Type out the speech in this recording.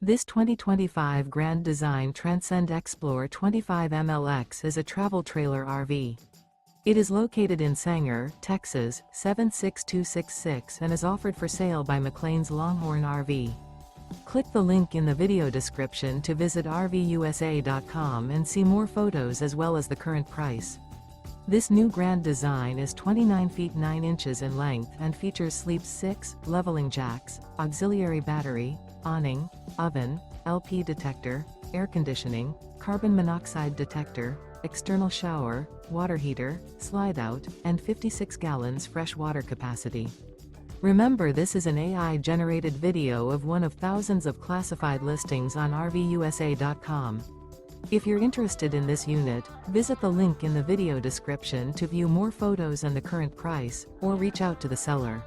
This 2025 Grand Design Transcend Xplor 25 MLX is a travel trailer RV. It is located in Sanger, Texas, 76266 and is offered for sale by McClain's Longhorn RV. Click the link in the video description to visit RVUSA.com and see more photos as well as the current price. This new Grand Design is 29 feet 9 inches in length and features sleep 6, leveling jacks, auxiliary battery, awning, oven, LP detector, air conditioning, carbon monoxide detector, external shower, water heater, slide-out, and 56 gallons fresh water capacity. Remember, this is an AI-generated video of one of thousands of classified listings on RVUSA.com. If you're interested in this unit, visit the link in the video description to view more photos and the current price, or reach out to the seller.